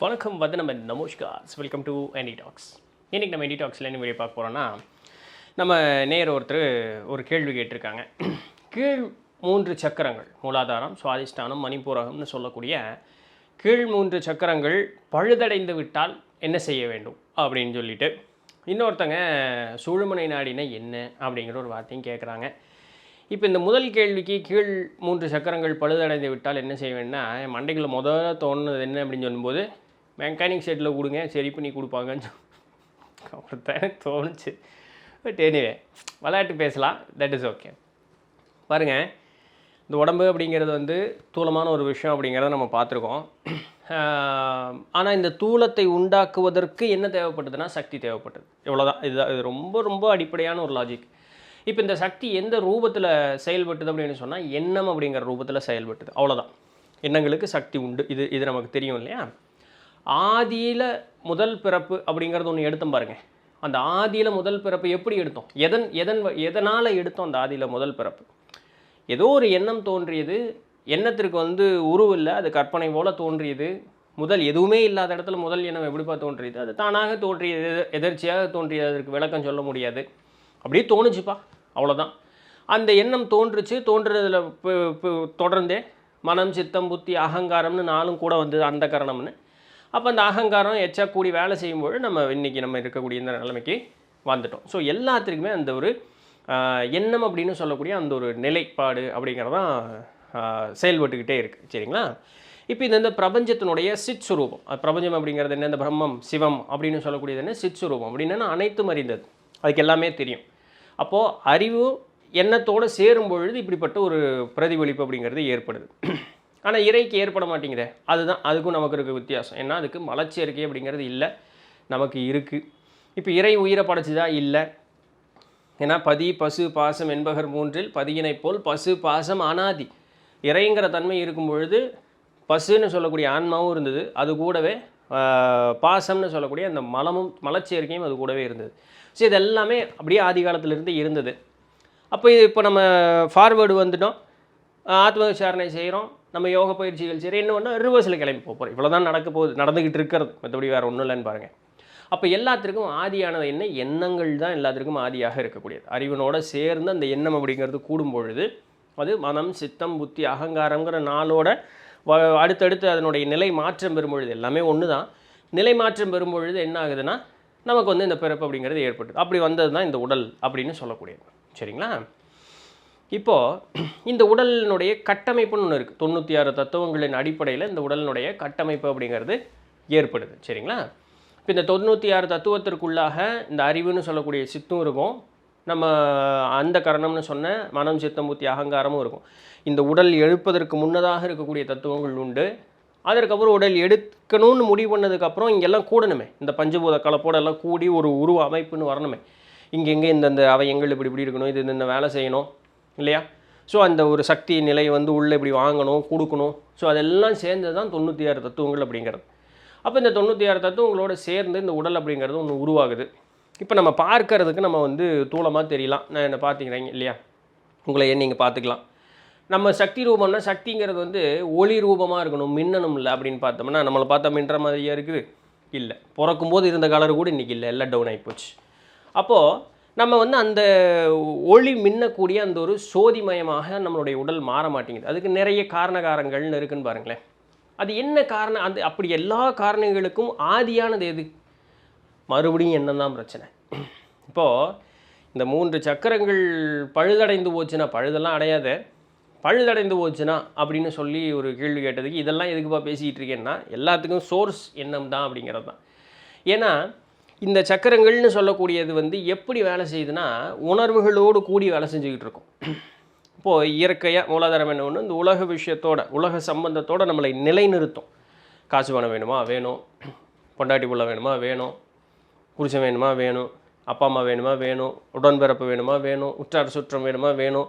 வணக்கம் வதனம் அண்ட் நமஸ்கார். Welcome to NT talks. இன்றைக்கி நம்ம என்டி டாக்ஸில் என்ன வீடியோ பார்க்க போகிறோன்னா, நம்ம நேர் ஒருத்தர் ஒரு கேள்வி கேட்டிருக்காங்க. கீழ் 3 சக்கரங்கள் மூலாதாரம், சுவாதிஷ்டானம், மணிப்பூரகம்னு சொல்லக்கூடிய கீழ் 3 சக்கரங்கள் பழுதடைந்து விட்டால் என்ன செய்ய வேண்டும் அப்படின்னு சொல்லிட்டு, இன்னொருத்தங்க சுழுமுனை நாடினா என்ன அப்படிங்கிற ஒரு வார்த்தையும் கேட்குறாங்க. இப்போ இந்த முதல் கேள்விக்கு கீழ் 3 சக்கரங்கள் பழுதடைந்து விட்டால் என்ன செய்ய வேண்டும்னா, என் மண்டைக்குள்ள முதல்ல தோணுது என்ன அப்படின்னு சொல்லும்போது, மெக்கானிக் செட்டில் கொடுங்க சரி பண்ணி கொடுப்பாங்கன்னு அப்படித்தான் எனக்கு தோணுச்சு. பட் எனிவே விளையாட்டு பேசலாம், தட் இஸ் ஓகே. பாருங்கள், இந்த உடம்பு அப்படிங்கிறது வந்து தூளமான ஒரு விஷயம் அப்படிங்கிறத நம்ம பார்த்துருக்கோம். ஆனால் இந்த தூளத்தை உண்டாக்குவதற்கு என்ன தேவைப்பட்டதுன்னா சக்தி தேவைப்பட்டது. இவ்வளோதான். இது ரொம்ப ரொம்ப அடிப்படையான ஒரு லாஜிக். இப்போ இந்த சக்தி எந்த ரூபத்தில் செயல்பட்டுது அப்படின்னு சொன்னால் எண்ணம் அப்படிங்கிற ரூபத்தில் செயல்பட்டுது. அவ்வளோதான். எண்ணங்களுக்கு சக்தி உண்டு. இது நமக்கு தெரியும் இல்லையா? ஆதியில் முதல் பிறப்பு அப்படிங்கிறது ஒன்று எடுத்தோம் பாருங்கள். அந்த ஆதியில் முதல் பிறப்பு எப்படி எடுத்தோம்? எதனால் எடுத்தோம்? அந்த ஆதியில் முதல் பிறப்பு ஏதோ ஒரு எண்ணம் தோன்றியது. எண்ணத்திற்கு வந்து உருவில்லை, அது கற்பனை போல் தோன்றியது. முதல் எதுவுமே இல்லாத இடத்துல முதல் எண்ணம் எப்படிப்பா தோன்றியது? அது தானாக தோன்றியது, எதர்ச்சியாக தோன்றியது. அதற்கு விளக்கம் சொல்ல முடியாது. அப்படியே தோணுச்சுப்பா, அவ்வளோதான். அந்த எண்ணம் தோன்றுச்சு. தோன்றுறதில் தொடர்ந்தே மனம், சித்தம், புத்தி, அகங்காரம்னு 4 கூட வந்தது, அந்த கரணம்னு. அப்போ அந்த அகங்காரம் எச்சா கூடி வேலை செய்யும்போது இன்றைக்கி நம்ம இருக்கக்கூடிய இந்த நிலைமைக்கு வந்துட்டோம். ஸோ எல்லாத்துக்குமே அந்த ஒரு எண்ணம் அப்படின்னு சொல்லக்கூடிய அந்த ஒரு நிலைப்பாடு அப்படிங்கிறதான் செயல்பட்டுக்கிட்டே இருக்குது. சரிங்களா? இப்போ இந்த பிரபஞ்சத்தினுடைய சித் சுரூபம், பிரபஞ்சம் அப்படிங்கிறது என்ன? இந்த பிரம்மம், சிவம் அப்படின்னு சொல்லக்கூடியது என்ன? சித் சுரூபம் அப்படின்னா அனைத்தும் அறிந்தது, அதுக்கு எல்லாமே தெரியும். அப்போது அறிவு எண்ணத்தோடு சேரும் பொழுது இப்படிப்பட்ட ஒரு பிரதிபலிப்பு அப்படிங்கிறது ஏற்படுது. ஆனால் இறைக்கு ஏற்பட மாட்டேங்குதே. அதுக்கும் நமக்கு இருக்க வித்தியாசம். ஏன்னா அதுக்கு மலச்சேர்க்கை அப்படிங்கிறது இல்லை, நமக்கு இருக்குது. இப்போ இறை உயிரை படைச்சிதா? இல்லை. ஏன்னா பதி, பசு, பாசம் என்பகர் 3இல் பதியினை போல் பசு பாசம் அனாதி. இறைங்கிற தன்மை இருக்கும் பொழுது பசுன்னு சொல்லக்கூடிய ஆன்மாவும் இருந்தது, அது கூடவே பாசம்னு சொல்லக்கூடிய அந்த மலச்சேர்க்கையும் அது கூடவே இருந்தது. ஸோ இது எல்லாமே அப்படியே ஆதி காலத்திலிருந்து இருந்தது. அப்போ இப்போ நம்ம ஃபார்வேர்டு வந்துட்டோம், ஆத்ம விசாரணை செய்கிறோம், நம்ம யோக பயிற்சிகள் சரி, என்ன ஒன்று ரிவர்ஸில் கிளம்பி போகிறோம். இவ்வளோ தான் நடந்துக்கிட்டு இருக்கிறது, மற்றபடி வேறு ஒன்றும் இல்லைன்னு பாருங்கள். அப்போ எல்லாத்திற்கும் ஆதியானது என்ன? எண்ணங்கள் தான் எல்லாத்திற்கும் ஆதியாக இருக்கக்கூடியது. அறிவினோட சேர்ந்து அந்த எண்ணம் அப்படிங்கிறது கூடும் பொழுது அது மனம், சித்தம், புத்தி, அகங்காரங்கிற 4ஓட அடுத்தடுத்து அதனுடைய நிலை மாற்றம் பெறும்பொழுது எல்லாமே ஒன்று தான். நிலை மாற்றம் பெறும்பொழுது என்ன ஆகுதுன்னா நமக்கு வந்து இந்த பிறப்பு அப்படிங்கிறது ஏற்பட்டுது. அப்படி வந்தது தான் இந்த உடல் அப்படின்னு சொல்லக்கூடியது. சரிங்களா? இப்போது இந்த உடலினுடைய கட்டமைப்புன்னு ஒன்று இருக்குது. 96 தத்துவங்களின் அடிப்படையில் இந்த உடலினுடைய கட்டமைப்பு அப்படிங்கிறது ஏற்படுது. சரிங்களா? இப்போ இந்த 96 தத்துவத்திற்குள்ளாக இந்த அறிவுன்னு சொல்லக்கூடிய சித்தும் இருக்கும், நம்ம அந்த கரணம்னு சொன்ன மனம், சித்தம், புத்தி, அகங்காரமும் இருக்கும். இந்த உடல் எழுப்பதற்கு முன்னதாக இருக்கக்கூடிய தத்துவங்கள் உண்டு. அதற்கப்புறம் உடல் எடுக்கணும்னு முடிவு பண்ணதுக்கப்புறம் இங்கெல்லாம் கூடணுமே, இந்த பஞ்சபூத கலப்போட எல்லாம் கூடி ஒரு உருவ அமைப்புன்னு வரணுமே. இங்கெங்கே இந்தந்த அவயங்கள் இப்படி இருக்கணும், இது இந்த வேலை செய்யணும் இல்லையா? ஸோ அந்த ஒரு சக்தி நிலை வந்து உள்ளே இப்படி வாங்கணும், கொடுக்கணும். ஸோ அதெல்லாம் சேர்ந்து தான் 96 தத்துவங்கள் அப்படிங்கிறது. அப்போ இந்த 96 தத்துவங்களோடு சேர்ந்து இந்த உடல் அப்படிங்கிறது ஒன்று உருவாகுது. இப்போ நம்ம பார்க்கறதுக்கு நம்ம வந்து தூளமாக தெரியலாம். நான் என்ன பார்த்துக்கிறேங்க இல்லையா? உங்களை நீங்கள் பார்த்துக்கலாம். நம்ம சக்தி ரூபம்னா சக்திங்கிறது வந்து ஒளி ரூபமாக இருக்கணும், மின்னணும் இல்லை அப்படின்னு பார்த்தோம்னா நம்மளை பார்த்தா மின்ற மாதிரியாக இருக்குது இல்லை. பிறக்கும்போது இருந்த கலர் கூட இன்றைக்கி இல்லை, எல்லாம் டவுன் ஆகிப்போச்சு. அப்போது நம்ம வந்து அந்த ஒளி மின்னக்கூடிய அந்த ஒரு சோதிமயமாக நம்மளுடைய உடல் மாற மாட்டேங்குது. அதுக்கு நிறைய காரணகாரங்கள்னு இருக்குன்னு பாருங்களேன். அது என்ன காரணம்? அப்படி எல்லா காரணங்களுக்கும் ஆதியானது எது? மறுபடியும் என்னதான் பிரச்சனை? இப்போது இந்த 3 சக்கரங்கள் பழுதடைந்து போச்சுன்னா, பழுதெல்லாம் அடையாத, பழுதடைந்து போச்சுன்னா அப்படின்னு சொல்லி ஒரு கேள்வி கேட்டதுக்கு இதெல்லாம் எதுக்குப்பா பேசிக்கிட்டு இருக்கேன்னா, எல்லாத்துக்கும் சோர்ஸ் எண்ணம் தான் அப்படிங்கிறது தான். ஏன்னா இந்த சக்கரங்கள்னு சொல்லக்கூடியது வந்து எப்படி வேலை செய்யுதுன்னா உணர்வுகளோடு கூடி வேலை செஞ்சுக்கிட்டு இருக்கும். இப்போது இயற்கையாக மூலாதாரம் என்ன ஒன்று, இந்த உலக விஷயத்தோட, உலக சம்பந்தத்தோடு நம்மளை நிலைநிறுத்தும். காசு பணம் வேணுமா? வேணும். பொண்டாட்டி புள்ள வேணுமா? வேணும். புருஷன் வேணுமா? வேணும். அப்பா அம்மா வேணுமா? வேணும். உடன்பிறப்பு வேணுமா? வேணும். உற்றார் சுற்றம் வேணுமா? வேணும்.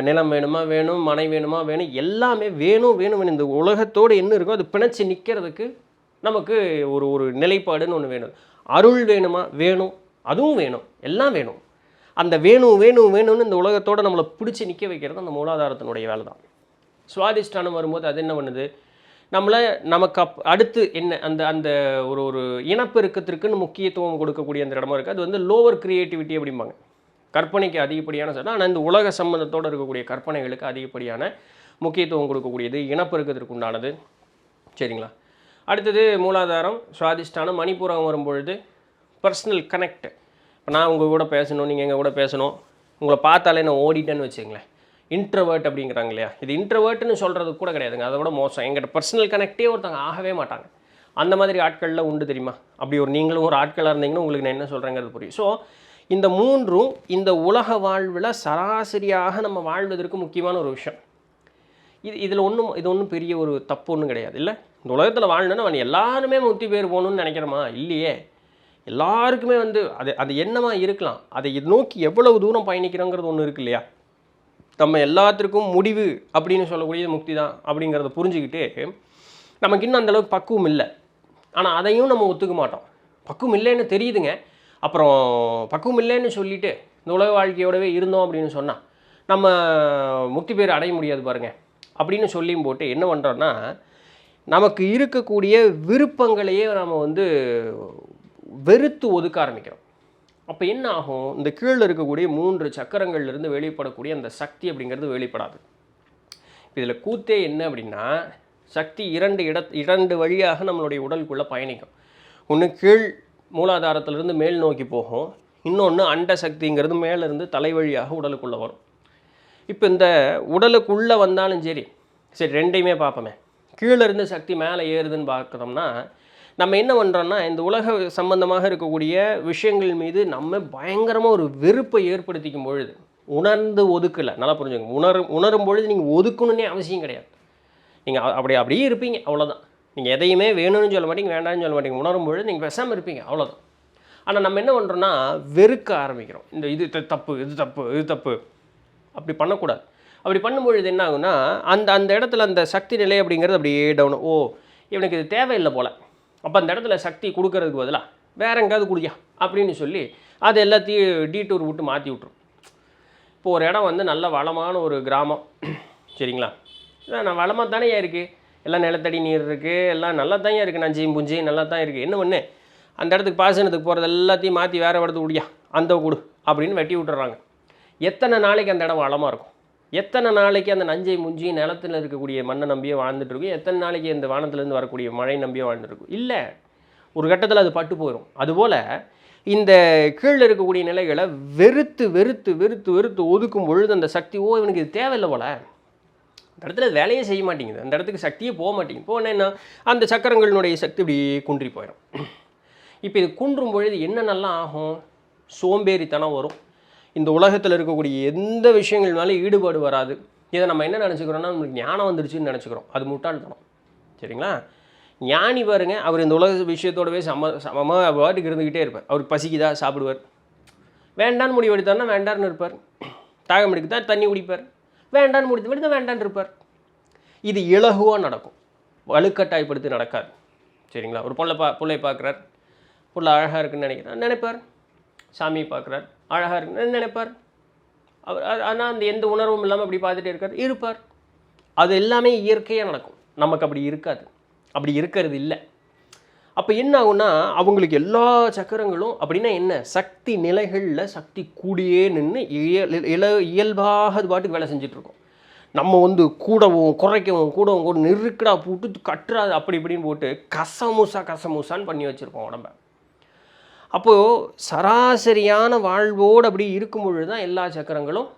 நிலம் வேணுமா? வேணும். மனை வேணுமா? வேணும். எல்லாமே வேணும் வேணும். இந்த உலகத்தோடு என்ன இருக்கோ அது பிணைச்சி நிற்கிறதுக்கு நமக்கு ஒரு நிலைப்பாடுன்னு ஒன்று வேணும். அருள் வேணுமா? வேணும். அதுவும் வேணும். எல்லாம் வேணும். அந்த வேணும்னு இந்த உலகத்தோடு நம்மளை பிடிச்சி நிற்க வைக்கிறது அந்த மூலாதாரத்தினுடைய வேலை தான். சுவாதிஷ்டானம் வரும்போது அது என்ன பண்ணுது? நமக்கு அடுத்து என்ன அந்த அந்த ஒரு ஒரு இனப்பெருக்கத்திற்குன்னு முக்கியத்துவம் கொடுக்கக்கூடிய அந்த இடமா இருக்குது. அது வந்து லோவர் கிரியேட்டிவிட்டி அப்படிம்பாங்க. கற்பனைக்கு அதிகப்படியான சார். ஆனால் இந்த உலக சம்பந்தத்தோடு இருக்கக்கூடிய கற்பனைகளுக்கு அதிகப்படியான முக்கியத்துவம் கொடுக்கக்கூடியது இனப்பெருக்கத்திற்கு உண்டானது. சரிங்களா? அடுத்தது மூலாதாரம், சுவாதிஷ்டானம், மணிப்பூரம் வரும்பொழுது பர்சனல் கனெக்ட். இப்போ நான் உங்கள் கூட பேசணும், நீங்கள் எங்கள் கூட பேசணும், உங்களை பார்த்தாலே நான் ஓடிட்டேன்னு வச்சுங்களேன். இன்ட்ரவர்ட் அப்படிங்கிறாங்க இல்லையா? இது இன்ட்ரவர்ட்னு சொல்கிறது கூட கிடையாதுங்க. அதை விட மோசம். எங்கிட்ட பர்சனல் கனெக்டே ஒருத்தங்க ஆகவே மாட்டாங்க. அந்த மாதிரி ஆட்களில் உண்டு தெரியுமா? அப்படி நீங்களும் ஒரு ஆட்களாக இருந்தீங்கன்னா உங்களுக்கு நான் என்ன சொல்கிறேங்கிறது புரியும். ஸோ இந்த மூன்றும் இந்த உலக வாழ்வில் சராசரியாக நம்ம வாழ்வதற்கு முக்கியமான ஒரு விஷயம். இது ஒன்றும் பெரிய ஒரு தப்பு ஒன்றும் கிடையாது. இல்லை, இந்த உலகத்தில் வாழணுன்னா அவன் எல்லாருமே முத்தி பேர் போகணுன்னு நினைக்கிறோமா? இல்லையே. எல்லாருக்குமே அது என்னமா இருக்கலாம், அதை நோக்கி எவ்வளவு தூரம் பயணிக்கிறோங்கிறது ஒன்று இருக்கு இல்லையா? நம்ம எல்லாத்திற்கும் முடிவு அப்படின்னு சொல்லக்கூடிய முக்தி தான் அப்படிங்கிறத புரிஞ்சுக்கிட்டு நமக்கு இன்னும் அந்தளவுக்கு பக்குவம் இல்லை. ஆனால் அதையும் நம்ம ஒத்துக்க மாட்டோம். பக்குவம் இல்லைன்னு தெரியுதுங்க. அப்புறம் பக்குவம் இல்லைன்னு சொல்லிவிட்டு இந்த உலக வாழ்க்கையோடவே இருந்தோம் அப்படின்னு சொன்னால் நம்ம முக்தி பேர் அடைய முடியாது பாருங்கள் அப்படின்னு சொல்லியும் போட்டு என்ன பண்ணுறோன்னா, நமக்கு இருக்கக்கூடிய விருப்பங்களையே நம்ம வெறுத்து ஒதுக்க ஆரம்பிக்கிறோம். அப்போ என்ன ஆகும்? இந்த கீழே இருக்கக்கூடிய 3 சக்கரங்கள்லேருந்து வெளிப்படக்கூடிய அந்த சக்தி அப்படிங்கிறது வெளிப்படாது. இதில் கூத்தே என்ன அப்படின்னா, சக்தி 2 வழியாக நம்மளுடைய உடலுக்குள்ளே பயணிக்கும். ஒன்று கீழ் மூலாதாரத்திலிருந்து மேல் நோக்கி போகும், இன்னொன்று அண்ட சக்திங்கிறது மேலேருந்து தலை வழியாக உடலுக்குள்ளே வரும். இப்போ இந்த உடலுக்குள்ளே வந்தாலும் சரி ரெண்டையுமே பார்ப்போமே. கீழே இருந்து சக்தி மேலே ஏறுதுன்னு பார்க்குறோம்னா நம்ம என்ன பண்ணுறோன்னா, இந்த உலக சம்பந்தமாக இருக்கக்கூடிய விஷயங்கள் மீது நம்ம பயங்கரமாக ஒரு வெறுப்பை ஏற்படுத்திக்கும் பொழுது உணர்ந்து ஒதுக்கலை. நல்லா புரிஞ்சுங்க. உணரும் பொழுது நீங்கள் ஒதுக்கணுன்னே அவசியம் கிடையாது. நீங்கள் அப்படியே இருப்பீங்க, அவ்வளோதான். நீங்கள் எதையுமே வேணும்னு சொல்ல மாட்டீங்க, வேண்டாம்னு சொல்ல மாட்டீங்க. உணரும் பொழுது நீங்கள் பேசாமல் இருப்பீங்க, அவ்வளோதான். ஆனால் நம்ம என்ன பண்ணுறோன்னா, வெறுக்க ஆரம்பிக்கிறோம். இது தப்பு, இது தப்பு, இது தப்பு. அப்படி பண்ணக்கூடாது. அப்படி பண்ணும்பொழுது என்ன ஆகுனா, அந்த இடத்துல அந்த சக்தி நிலை அப்படிங்கிறது அப்படியே டவுன். இவனுக்கு இது தேவையில்லை போல், அப்போ அந்த இடத்துல சக்தி கொடுக்கறதுக்கு பதிலாக வேற எங்கேயாவது குடியா அப்படின்னு சொல்லி அது எல்லாத்தையும் டீட்டூர் விட்டு மாற்றி விட்ரும். இப்போ ஒரு இடம் நல்ல வளமான ஒரு கிராமம், சரிங்களா? நான் வளமாக தானே இருக்குது, எல்லாம் நிலத்தடி நீர் இருக்குது, எல்லாம் நல்லா தான் இருக்குது, நஞ்சையும் புஞ்சையும் நல்லா தான் இருக்குது. என்ன பண்ணு, அந்த இடத்துக்கு பாசனத்துக்கு போகிறது எல்லாத்தையும் மாற்றி வேறு இடத்துக்கு குடியா, அந்த கொடு அப்படின்னு வெட்டி விட்டுறாங்க. எத்தனை நாளைக்கு அந்த இடம் வளமாக இருக்கும்? எத்தனை நாளைக்கு அந்த நஞ்சை முஞ்சியும் நிலத்தில் இருக்கக்கூடிய மண்ணை நம்பியே வாழ்ந்துட்டுருக்கும்? எத்தனை நாளைக்கு இந்த வானத்துலேருந்து வரக்கூடிய மழை நம்பியே வாழ்ந்துருக்கும்? இல்லை, ஒரு கட்டத்தில் அது பட்டு போயிடும். அதுபோல் இந்த கீழே இருக்கக்கூடிய நிலைகளை வெறுத்து வெறுத்து வெறுத்து வெறுத்து ஒதுக்கும் பொழுது அந்த சக்தி இவனுக்கு இது தேவையில்லை போல், அந்த இடத்துல வேலையே செய்ய மாட்டேங்குது, அந்த இடத்துக்கு சக்தியே போக மாட்டேங்குது. போனேன்னா அந்த சக்கரங்களினுடைய சக்தி இப்படி குன்றி போயிடும். இப்போ இது குன்றும் பொழுது என்னென்னலாம் ஆகும்? சோம்பேறித்தனம் வரும். இந்த உலகத்தில் இருக்கக்கூடிய எந்த விஷயங்கள்னாலும் ஈடுபாடு வராது. இதை நம்ம என்ன நினச்சிக்கிறோன்னா, நமக்கு ஞானம் வந்துருச்சுன்னு நினச்சிக்கிறோம். அது முட்டாள்தனம், சரிங்களா? ஞானி பாருங்க, அவர் இந்த உலக விஷயத்தோடவே சமமாக பாட்டுக்கு இருந்துக்கிட்டே இருப்பார். அவருக்கு பசிக்குதா சாப்பிடுவார், வேண்டான்னு முடிவு எடுத்தார்னா வேண்டான்னு இருப்பார், தாகம் எடுக்குதா தண்ணி குடிப்பார், வேண்டான்னு முடித்து வேண்டான்னு இருப்பார். இது இலகுவாக நடக்கும், வலுக்கட்டாயப்படுத்தி நடக்காது, சரிங்களா? ஒரு பிள்ளை பார்க்குறார், புள்ள அழகாக இருக்குன்னு நினைப்பார். சாமியை பார்க்குறார், அழகாக இருக்குன்னு நினைப்பார். அவர் ஆனால் அந்த எந்த உணர்வும் இல்லாமல் அப்படி பார்த்துட்டே இருப்பார். அது எல்லாமே இயற்கையாக நடக்கும். நமக்கு அப்படி இருக்காது, அப்படி இருக்கிறது இல்லை. அப்போ என்ன ஆகுன்னா, அவங்களுக்கு எல்லா சக்கரங்களும் அப்படின்னா என்ன, சக்தி நிலைகளில் சக்தி கூடியே நின்று இயல்பாக அது பாட்டுக்கு வேலை செஞ்சிட்ருக்கோம். நம்ம கூடவும் குறைக்கவும் கூட நெருக்கடா போட்டு கட்டுறாது அப்படி இப்படின்னு போட்டு கசமுசான்னு பண்ணி வச்சுருக்கோம் உடம்ப. அப்போது சராசரியான வாழ்வோடு அப்படி இருக்கும் பொழுது தான் எல்லா சக்கரங்களும்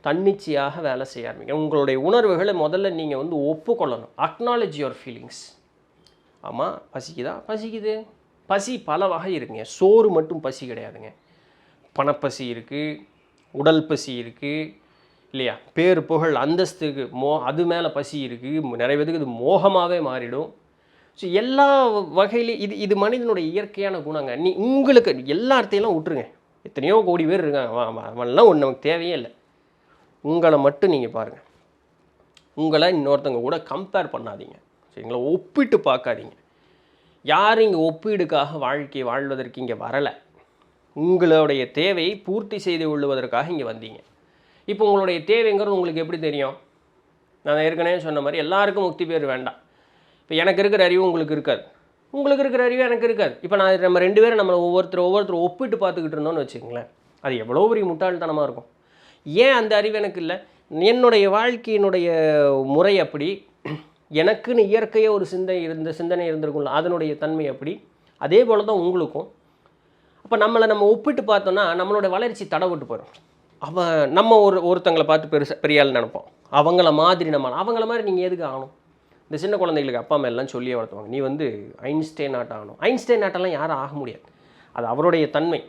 தன்னிச்சையாக வேலை செய்ய ஆரம்பிக்கும். உங்களுடைய உணர்வுகளை முதல்ல நீங்கள் ஒப்புக்கொள்ளணும். Acknowledge your feelings. ஆமாம், பசிக்குதா? பசிக்குது. பசி பல வகை இருக்குங்க. சோறு மட்டும் பசி கிடையாதுங்க. பணப்பசி இருக்குது, உடல் பசி இருக்குது, இல்லையா? பேர் புகழ் அந்தஸ்துக்கு அது மேலே பசி இருக்குது. நிறைய பேருக்கு இது மோகமாகவே மாறிடும். ஸோ எல்லா வகையிலையும் இது மனிதனுடைய இயற்கையான குணங்க. உங்களுக்கு எல்லாத்தையெல்லாம் விட்டுருங்க. எத்தனையோ கோடி பேர் இருக்காங்க, அவன்லாம் ஒன்று நமக்கு தேவையே இல்லை. உங்களை மட்டும் நீங்கள் பாருங்கள். உங்களை இன்னொருத்தவங்க கூட கம்பேர் பண்ணாதீங்க, சரிங்களா? ஒப்பிட்டு பார்க்காதீங்க. யாரும் இங்கே ஒப்பீடுக்காக வாழ்க்கையை வாழ்வதற்கு இங்கே வரலை. உங்களுடைய தேவையை பூர்த்தி செய்து கொள்வதற்காக இங்கே வந்தீங்க. இப்போ உங்களுடைய தேவைங்கிறது உங்களுக்கு எப்படி தெரியும்? நான் ஏற்கனவே சொன்ன மாதிரி எல்லாருக்கும் முக்தி பேர் வேண்டாம். இப்போ எனக்கு இருக்கிற அறிவு உங்களுக்கு இருக்காது, உங்களுக்கு இருக்கிற அறிவு எனக்கு இருக்காது. இப்போ நம்ம 2 பேரும் நம்மளை ஒவ்வொருத்தர் ஒப்பிட்டு பார்த்துக்கிட்டு இருந்தோம்னு வச்சுக்கோங்களேன், அது எவ்வளோ பெரிய முட்டாள்தனமாக இருக்கும். ஏன் அந்த அறிவு எனக்கு இல்லை? என்னுடைய வாழ்க்கையினுடைய முறை அப்படி, எனக்குன்னு இயற்கையாக ஒரு சிந்தனை இருந்திருக்கும்ல, அதனுடைய தன்மை அப்படி. அதே போல் தான் உங்களுக்கும். அப்போ நம்ம ஒப்பிட்டு பார்த்தோன்னா நம்மளோட வளர்ச்சி தடவிட்டு போயிடும். நம்ம ஒருத்தங்களை பார்த்து பெரிய ஆள் நினைப்போம், அவங்கள மாதிரி அவங்கள மாதிரி நீங்கள் எதுக்கு ஆகணும்? இந்த சின்ன குழந்தைகளுக்கு அப்பா அம்மா எல்லாம் சொல்லியே வளர்த்துவாங்க, நீ ஐன்ஸ்டைன் ஆட்டம் ஆகணும். ஐன்ஸ்டைன் ஆட்டெல்லாம் யாரும் ஆக முடியாது, அது அவருடைய தன்மை.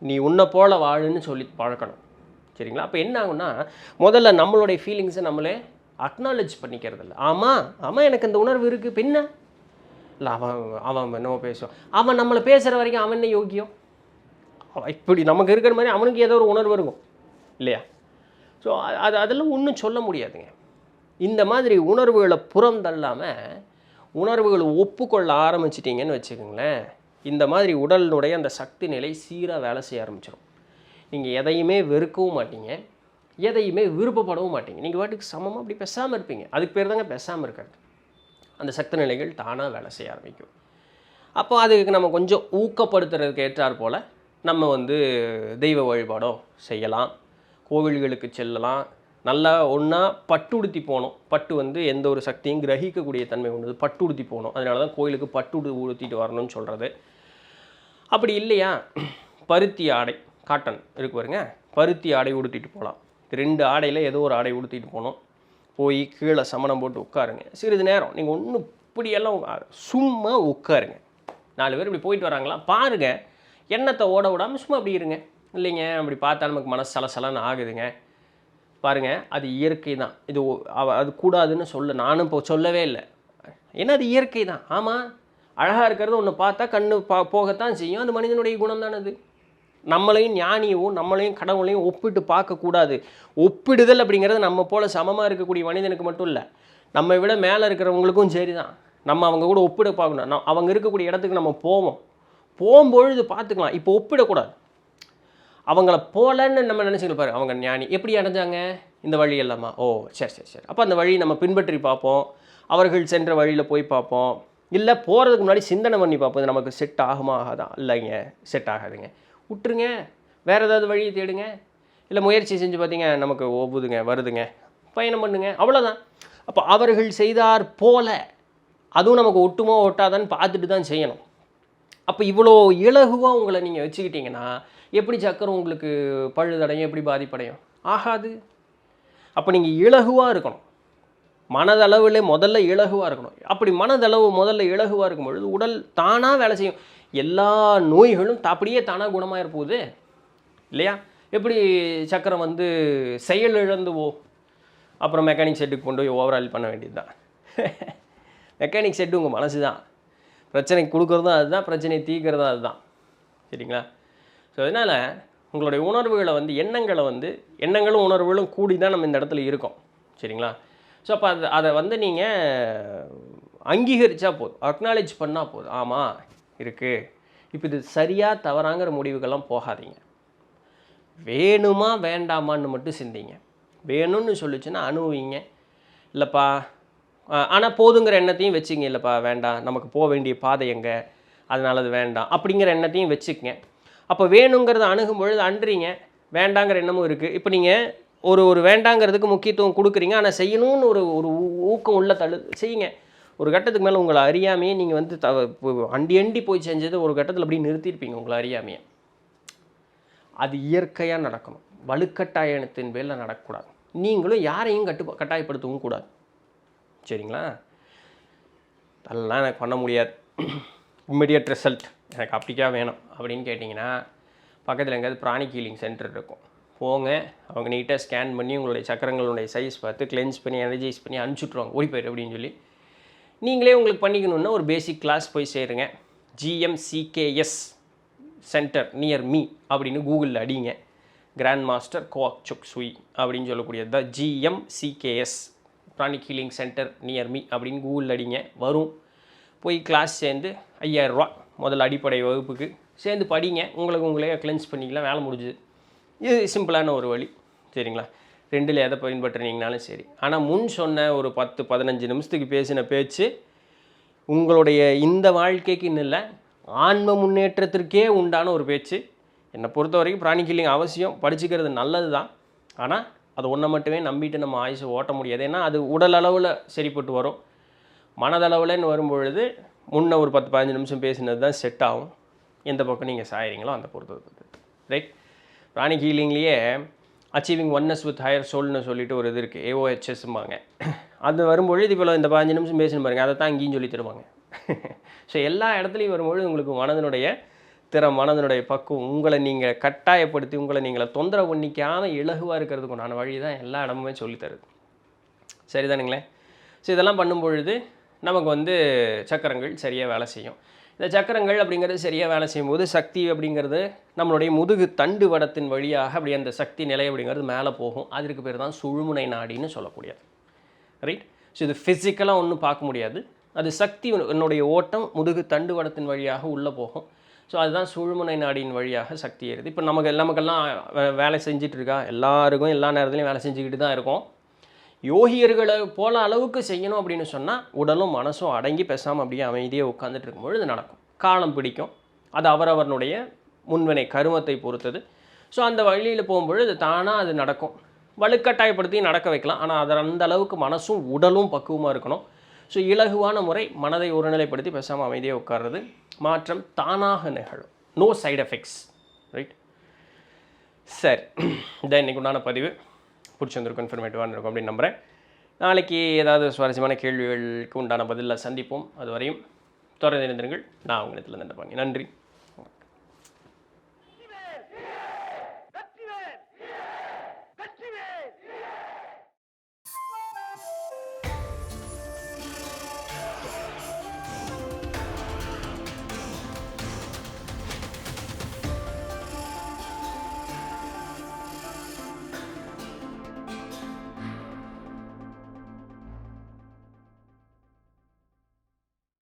நீ உன்னை போல வாழுன்னு சொல்லி பழக்கணும். சரிங்களா? அப்போ என்ன ஆகும்னா, முதல்ல நம்மளுடைய ஃபீலிங்ஸை நம்மளே அக்னாலேஜ் பண்ணிக்கிறது இல்லை. ஆமாம் எனக்கு இந்த உணர்வு இருக்குது, பின்ன இல்லை அவன் என்னவோ பேசுவான், அவன் நம்மளை பேசுகிற வரைக்கும் அவன் என்ன யோக்கியம்? இப்படி நமக்கு இருக்கிற மாதிரி அவனுக்கு ஏதோ ஒரு உணர்வு இருக்கும் இல்லையா? ஸோ அதெல்லாம் ஒன்றும் சொல்ல முடியாதுங்க. இந்த மாதிரி உணர்வுகளை புறம் தள்ளாமல் உணர்வுகளை ஒப்புக்கொள்ள ஆரம்பிச்சிட்டிங்கன்னு வச்சுக்கோங்களேன், இந்த மாதிரி உடலினுடைய அந்த சக்தி நிலை சீராக வேலை செய்ய ஆரம்பிச்சிடும். நீங்கள் எதையுமே வெறுக்கவும் மாட்டீங்க, எதையுமே விருப்பப்படவும் மாட்டீங்க. நீங்கள் வாட்டுக்கு சமமாக அப்படி பேசாமல் இருப்பீங்க. அதுக்கு பேர் தாங்க பேசாமல் இருக்கிறது. அந்த சக்தி நிலைகள் தானாக வேலை செய்ய ஆரம்பிக்கும். அப்போ அதுக்கு நம்ம கொஞ்சம் ஊக்கப்படுத்துறதுக்கு ஏற்றார் போல் நம்ம தெய்வ வழிபாடோ செய்யலாம், கோவில்களுக்கு செல்லலாம். நல்லா ஒன்றா பட்டு உடுத்தி போகணும். பட்டு எந்த ஒரு சக்தியும் கிரகிக்கக்கூடிய தன்மை உண்டு, பட்டு உடுத்தி போகணும். அதனால தான் கோயிலுக்கு பட்டு உடுத்திட்டு வரணும்னு சொல்கிறது. அப்படி இல்லையா, பருத்தி ஆடை, காட்டன் இருக்கு பாருங்க, பருத்தி ஆடை உடுத்திட்டு போகலாம். 2 ஆடையில் ஏதோ ஒரு ஆடை உடுத்திட்டு போகணும். போய் கீழே சமணம் போட்டு உட்காருங்க. சிறிது நேரம் நீங்கள் ஒன்றும் இப்படியெல்லாம் சும்மா உட்காருங்க. 4 பேர் இப்படி போயிட்டு வராங்களா பாருங்கள், எண்ணத்தை ஓட விடாமல் சும்மா அப்படி இருங்க. இல்லைங்க அப்படி பார்த்தா நமக்கு மனசு சலசலன்னு ஆகுதுங்க. பாருங்கள், அது இயற்கை தான். அது கூடாதுன்னு நானும் இப்போ சொல்லவே இல்லை. ஏன்னா அது இயற்கை தான். ஆமாம், அழகாக இருக்கிறது ஒன்று பார்த்தா கண்ணு போகத்தான் செய்யும். அது மனிதனுடைய குணம் தானே. அது நம்மளையும் ஞானியவும் நம்மளையும் கடவுளையும் ஒப்பிட்டு பார்க்கக்கூடாது. ஒப்பிடுதல் அப்படிங்கிறது நம்ம போல் சமமாக இருக்கக்கூடிய மனிதனுக்கு மட்டும் இல்லை, நம்ம விட மேலே இருக்கிறவங்களுக்கும் சரி தான். நம்ம அவங்க கூட ஒப்பிட பார்க்கணும். அவங்க இருக்கக்கூடிய இடத்துக்கு நம்ம போகும்பொழுது பார்த்துக்கலாம். இப்போ ஒப்பிடக்கூடாது. அவங்கள போலன்னு நம்ம நினச்சிக்கிட்டு பாரு, அவங்க ஞானி எப்படி அடைஞ்சாங்க இந்த வழி எல்லாமா? ஓ சரி. அப்போ அந்த வழி நம்ம பின்பற்றி பார்ப்போம், அவர்கள் சென்ற வழியில் போய் பார்ப்போம். இல்லை போகிறதுக்கு முன்னாடி சிந்தனை பண்ணி பார்ப்போம், இது நமக்கு செட் ஆகுமா ஆகாதா? இல்லைங்க செட் ஆகாதுங்க, விட்டுருங்க, வேறு ஏதாவது வழியை தேடுங்க. இல்லை முயற்சி செஞ்சு பார்த்தீங்க, நமக்கு ஒவ்வொதுங்க வருதுங்க, பயணம் பண்ணுங்க, அவ்வளோதான். அப்போ அவர்கள் செய்தார் போல அதுவும் நமக்கு ஒட்டுமோ ஒட்டாதான்னு பார்த்துட்டு தான் செய்யணும். அப்போ இவ்வளோ இலகுவாக உங்களை நீங்கள் வச்சுக்கிட்டிங்கன்னா எப்படி சக்கரம் உங்களுக்கு பழுதடையும், எப்படி பாதிப்படையும்? ஆகாது. அப்போ நீங்கள் இலகுவாக இருக்கணும், மனதளவில் முதல்ல இலகுவாக இருக்கணும். அப்படி மனதளவு முதல்ல இலகுவாக இருக்கும் பொழுது உடல் தானாக வேலை செய்யும். எல்லா நோய்களும் அப்படியே தானாக குணமாக இருப்போகுது இல்லையா? எப்படி சக்கரம் செயல் இழந்துவோ அப்புறம் மெக்கானிக் செட்டுக்கு கொண்டு போய் ஓவரால் பண்ண வேண்டியது தான். மெக்கானிக் செட்டு உங்கள் மனசு தான், பிரச்சனை கொடுக்குறதும் அதுதான், பிரச்சனையை தீர்க்கிறதும் அதுதான். சரிங்களா? ஸோ அதனால் உங்களுடைய உணர்வுகளை எண்ணங்களை எண்ணங்களும் உணர்வுகளும் கூடி தான் நம்ம இந்த இடத்துல இருக்கோம். சரிங்களா? ஸோ அப்போ அதை நீங்கள் அங்கீகரித்தா போதும், அக்னாலேஜ் பண்ணால் போதும். ஆமாம் இருக்குது, இப்போ இது சரியாக தவறாங்கிற முடிவுகள்லாம் போகாதீங்க. வேணுமா வேண்டாமான்னு மட்டும் சிந்திங்க. வேணும்னு சொல்லிச்சுன்னா அனுபவிங்க. இல்லைப்பா ஆனால் போதுங்கிற எண்ணத்தையும் வச்சுங்க. இல்லைப்பா வேண்டாம், நமக்கு போக வேண்டிய பாதை எங்கே, அதனால் அது வேண்டாம் அப்படிங்கிற எண்ணத்தையும் வச்சுக்கங்க. அப்போ வேணுங்கிறத அணுகும் பொழுது அன்றீங்க, வேண்டாங்கிற எண்ணமும் இருக்குது. இப்போ நீங்கள் ஒரு வேண்டாங்கிறதுக்கு முக்கியத்துவம் கொடுக்குறீங்க, ஆனால் செய்யணும்னு ஒரு ஊக்கம் உள்ள செய்யுங்க. ஒரு கட்டத்துக்கு மேலே உங்களை அறியாமையே நீங்கள் அண்டி போய் செஞ்சது ஒரு கட்டத்தில் அப்படி நிறுத்தியிருப்பீங்க உங்களை அறியாமையே. அது இயற்கையாக நடக்கணும், வலுக்கட்டாயத்தின் பேரில் நடக்கக்கூடாது. நீங்களும் யாரையும் கட்டாயப்படுத்தவும் கூடாது. சரிங்களா? அதெல்லாம் எனக்கு பண்ண முடியாது, இம்மிடியட் ரிசல்ட் எனக்கு அப்படிக்கா வேணும் அப்படின்னு கேட்டிங்கன்னா பக்கத்தில் எங்கேயாவது பிராணிக் ஹீலிங் சென்டர் இருக்கும், போங்க. அவங்க நீட்டாக ஸ்கேன் பண்ணி உங்களுடைய சக்கரங்களுடைய சைஸ் பார்த்து கிளென்ஸ் பண்ணி எனர்ஜைஸ் பண்ணி அனுப்பிச்சுட்ருவாங்க, ஓடி போயிரு அப்படின்னு சொல்லி. நீங்களே உங்களுக்கு பண்ணிக்கணுன்னா ஒரு பேசிக் கிளாஸ் போய் சேருங்க. GMCKS சென்டர் நியர் மீ அப்படின்னு கூகுளில் அடிங்க. கிராண்ட் மாஸ்டர் கோவாக் சுக் சுய் அப்படின்னு சொல்லக்கூடியது தான் GMCKS pranic healing centre near me அப்படின்னு கூகுளில் அடிங்க, வரும். போய் கிளாஸ் சேர்ந்து 5000 ரூபா முதல்ல அடிப்படை வகுப்புக்கு சேர்ந்து படிங்க. உங்களே கிளென்ஸ் பண்ணிக்கலாம், வேலை முடிஞ்சுது. இது சிம்பிளான ஒரு வழி. சரிங்களா? 2ல் எதை பின்பற்றினீங்கனாலும் சரி. ஆனால் முன் சொன்ன ஒரு 10-15 நிமிஷத்துக்கு பேசின பேச்சு உங்களுடைய இந்த வாழ்க்கைக்குன்னு இல்லை, ஆன்ம முன்னேற்றத்திற்கே உண்டான ஒரு பேச்சு. என்னை பொறுத்த வரைக்கும் பிராணிக் ஹீலிங் அவசியம், படிச்சுக்கிறது நல்லது தான். ஆனால் அது ஒன்றை மட்டுமே நம்பிட்டு நம்ம ஆயுசை ஓட்ட முடியாது. ஏன்னா அது உடல் அளவில் சரிப்பட்டு வரும். மனதளவுலன்னு வரும்பொழுது முன்ன ஒரு 10-15 நிமிஷம் பேசினது தான் செட் ஆகும். எந்த பக்கம் நீங்கள் சாயிறீங்களோ அந்த பொறுத்தது. ரைட். பிராணிக் ஹீலிங்லேயே அச்சீவிங் ஒன்னஸ் வித் ஹையர் சோல்னு சொல்லிட்டு ஒரு இது இருக்குது, AOHSம்பாங்க. அது வரும்பொழுது இப்போ இந்த 15 நிமிஷம் பேசணும் பாருங்கள், அதை தான் இங்கேயும் சொல்லி தருவாங்க. ஸோ எல்லா இடத்துலையும் வரும்பொழுது உங்களுக்கு மனதனுடைய திறம், மனதனுடைய பக்குவம், உங்களை நீங்கள் கட்டாயப்படுத்தி உங்களை நீங்களை தொந்தரவு பண்ணிக்காமல் இலகுவாக இருக்கிறதுக்கு உண்டான வழி தான் எல்லா இடமுமே சொல்லித்தருது. சரிதானுங்களே? ஸோ இதெல்லாம் பண்ணும்பொழுது நமக்கு சக்கரங்கள் சரியாக வேலை செய்யும். இந்த சக்கரங்கள் அப்படிங்கிறது சரியாக வேலை செய்யும்போது சக்தி அப்படிங்கிறது நம்மளுடைய முதுகு தண்டு வடத்தின் வழியாக அப்படி அந்த சக்தி நிலை அப்படிங்கிறது மேலே போகும். அதற்கு பேர் தான் சுழுமுனை நாடின்னு சொல்லக்கூடியது. ரைட். ஸோ இது ஃபிசிக்கலாக ஒன்றும் பார்க்க முடியாது. அது சக்தி என்னுடைய ஓட்டம் முதுகு தண்டு வடத்தின் வழியாக உள்ளே போகும். ஸோ அதுதான் சுழுமுனை நாடியின் வழியாக சக்தி ஏறுது. இப்போ நமக்கெல்லாம் வேலை செஞ்சுட்டு இருக்கா, எல்லாருக்கும் எல்லா நேரத்துலையும் வேலை செஞ்சுக்கிட்டு தான் இருக்கோம். யோகியர்களை போல அளவுக்கு செய்யணும் அப்படின்னு சொன்னால் உடலும் மனசும் அடங்கி பேசாமல் அப்படியே அமைதியாக உட்காந்துட்டு இருக்கும்பொழுது நடக்கும். காலம் பிடிக்கும். அது அவரவனுடைய முன்வினை கருமத்தை பொறுத்தது. ஸோ அந்த வழியில் போகும்பொழுது தானாக அது நடக்கும். வலுக்கட்டாயப்படுத்தி நடக்க வைக்கலாம். ஆனால் அது அந்த அளவுக்கு மனசும் உடலும் பக்குவமாக இருக்கணும். ஸோ இலகுவான முறை மனதை ஒருநிலைப்படுத்தி பேசாமல் அமைதியாக உட்கார்றது. மாற்றம் தானாக நிகழும். No side effects. ரைட். சரி, இதான் இன்றைக்கு உண்டான பதிவு. பிடிச்சிருந்திருக்கும், இன்ஃபர்மேட்டிவாக இருக்கும் அப்படின்னு நம்புகிறேன். நாளைக்கு ஏதாவது சுவாரஸ்யமான கேள்விகளுக்கு உண்டான பதிலில் சந்திப்போம். அதுவரையும் தொடர்ந்து இருந்திருங்கள். நான் உங்களிடத்தில் நன்றி.